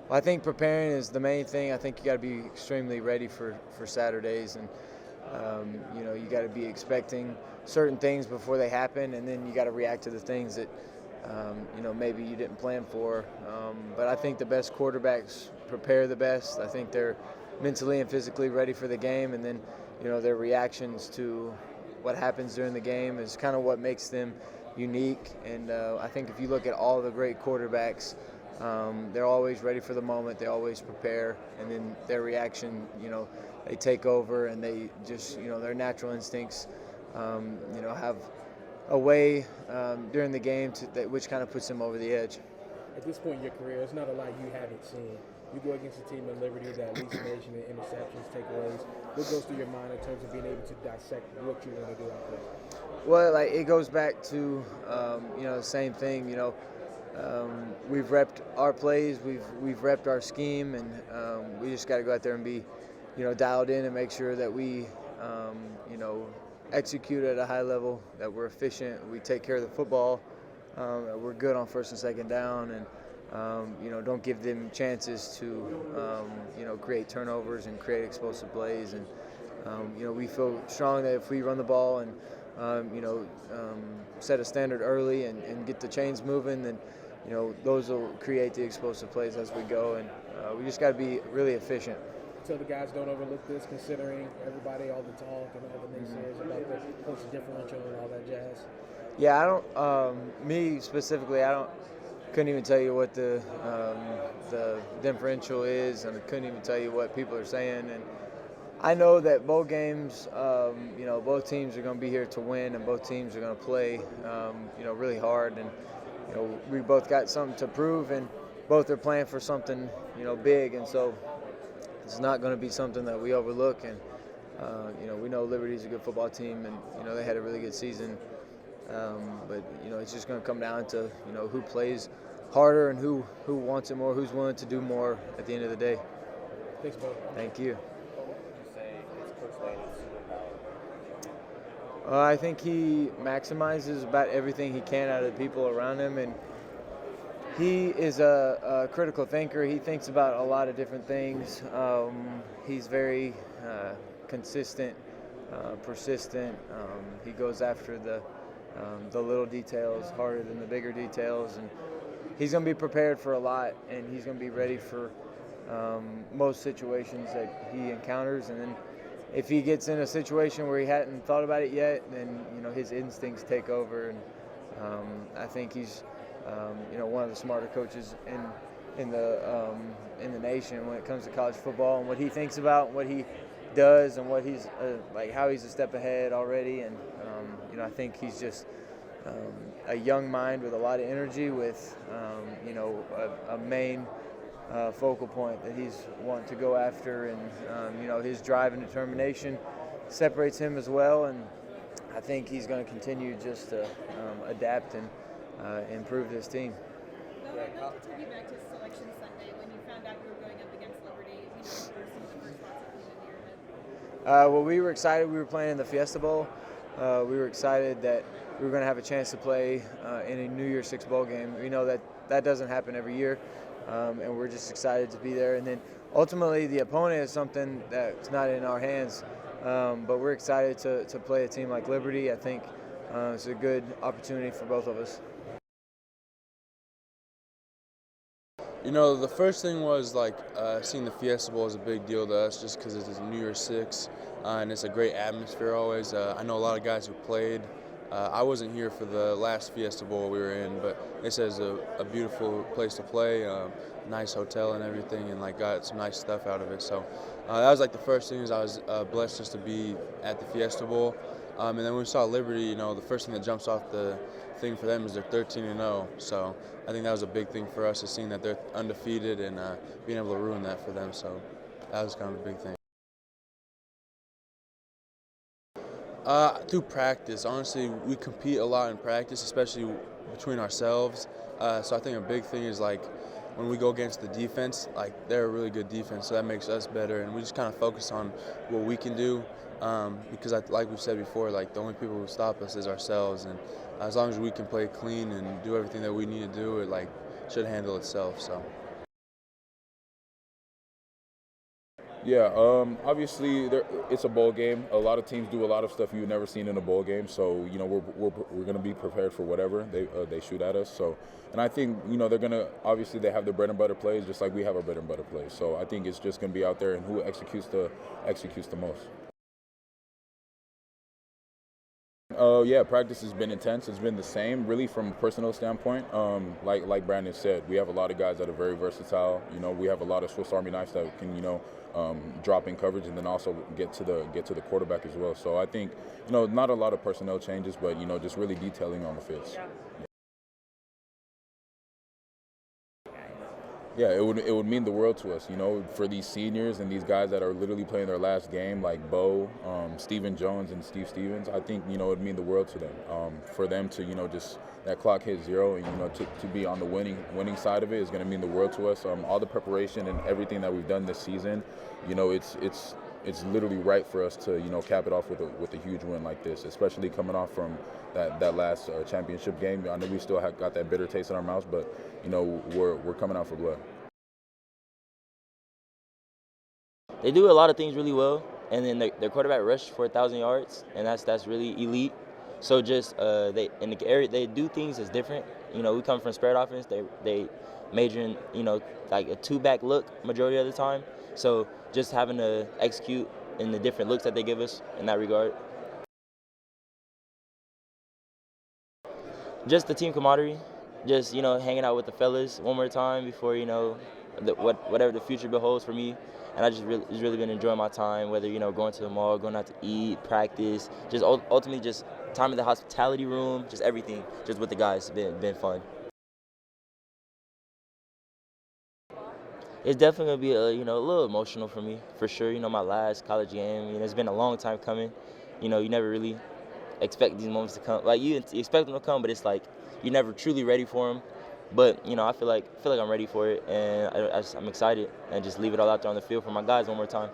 Well, I think preparing is the main thing. I think you got to be extremely ready for Saturdays, and you got to be expecting certain things before they happen, and then you got to react to the things that maybe you didn't plan for. But I think the best quarterbacks prepare the best. I think they're mentally and physically ready for the game, and then their reactions to what happens during the game is kind of what makes them unique. And I think if you look at all the great quarterbacks, they're always ready for the moment. They always prepare, and then their reaction, they take over, and they just, their natural instincts, have a way during the game which kind of puts them over the edge. At this point in your career, it's not a lot you haven't seen. You go against a team in Liberty that leads the nation in interceptions, takeaways. What goes through your mind in terms of being able to dissect what you want to do out there? Well, it goes back to the same thing. We've repped our plays, we've repped our scheme, and we just got to go out there and be dialed in and make sure that we execute at a high level, that we're efficient, we take care of the football, that we're good on first and second down, and don't give them chances to create turnovers and create explosive plays. And we feel strong that if we run the ball and set a standard early and get the chains moving, then those will create the explosive plays as we go, and we just got to be really efficient. So the guys don't overlook this, considering everybody, all the talk and all the naysayers about the coach differential and all that jazz. Yeah, I don't. Me specifically, couldn't even tell you what the differential is, and I couldn't even tell you what people are saying. And I know that both games, both teams are going to be here to win, and both teams are going to play, really hard. And we both got something to prove, and both are playing for something, big. And so it's not going to be something that we overlook. And we know Liberty's a good football team, and they had a really good season. But it's just going to come down to who plays harder and who wants it more, who's willing to do more at the end of the day. Thanks, Bo. Thank you. What would you say is Coach Laney's superpower? I think he maximizes about everything he can out of the people around him, and he is a critical thinker. He thinks about a lot of different things. He's very consistent, persistent. He goes after the little details harder than the bigger details, and he's going to be prepared for a lot, and he's going to be ready for most situations that he encounters. And then if he gets in a situation where he hadn't thought about it yet, then his instincts take over. And I think he's one of the smarter coaches in the nation when it comes to college football, and what he thinks about, and what he does, and what he's how he's a step ahead already. And I think he's just a young mind with a lot of energy, with a main focal point that he's wanting to go after, and his drive and determination separates him as well. And I think he's going to continue just to adapt and improve this team. Well, I'd like to take you back to Selection Sunday when you found out you were going up against Liberty. What were some of the first thoughts that came into your head? Well, we were excited. We were playing in the Fiesta Bowl. We were excited that we were going to have a chance to play in a New Year's Six bowl game. We know that doesn't happen every year, and we're just excited to be there. And then ultimately the opponent is something that's not in our hands, but we're excited to play a team like Liberty. I think it's a good opportunity for both of us. The first thing was seeing the Fiesta Bowl is a big deal to us just because it's New Year's Six, and it's a great atmosphere always. I know a lot of guys who played. I wasn't here for the last Fiesta Bowl we were in, but they said it's a beautiful place to play, nice hotel and everything, and got some nice stuff out of it. So that was the first thing. Is I was blessed just to be at the Fiesta Bowl. And then when we saw Liberty, the first thing that jumps off the thing for them is they're 13-0. So I think that was a big thing for us, is seeing that they're undefeated and being able to ruin that for them. So that was kind of a big thing. Through practice, honestly, we compete a lot in practice, especially between ourselves. So I think a big thing is when we go against the defense, they're a really good defense, so that makes us better, and we just kind of focus on what we can do. Because like we've said before, the only people who stop us is ourselves, and as long as we can play clean and do everything that we need to do, it should handle itself. So. Yeah, obviously it's a bowl game. A lot of teams do a lot of stuff you've never seen in a bowl game. So we're going to be prepared for whatever they shoot at us. So, and I think they're going to obviously they have their bread and butter plays just like we have our bread and butter plays. So I think it's just going to be out there and who executes the most. Oh yeah, practice has been intense. It's been the same, really, from a personal standpoint. Like Brandon said, we have a lot of guys that are very versatile. We have a lot of Swiss Army knives that can drop in coverage and then also get to the quarterback as well. So I think not a lot of personnel changes, but just really detailing on the field. Yeah, it would mean the world to us, for these seniors and these guys that are literally playing their last game, like Bo, Stephen Jones, and Steve Stevens. I think it would mean the world to them. For them to just that clock hit zero, and to be on the winning side of it is going to mean the world to us. All the preparation and everything that we've done this season, it's literally right for us to cap it off with a huge win like this, especially coming off from that last championship game. I know we still got that bitter taste in our mouths, but we're coming out for blood. They do a lot of things really well, and then their quarterback rushed for 1,000 yards, and that's really elite. So just they in the area they do things that's different. We come from spread offense. They major in like a two-back look majority of the time. So just having to execute in the different looks that they give us in that regard. Just the team camaraderie, just hanging out with the fellas one more time before whatever the future beholds for me. And I just really been enjoying my time, whether going to the mall, going out to eat, practice, just ultimately just time in the hospitality room, just everything, just with the guys, been fun. It's definitely gonna be a little emotional for me, for sure. My last college game. It's been a long time coming. You never really expect these moments to come. Like you expect them to come, but it's like you're never truly ready for them. But I feel like I'm ready for it, and I'm excited, and just leave it all out there on the field for my guys one more time.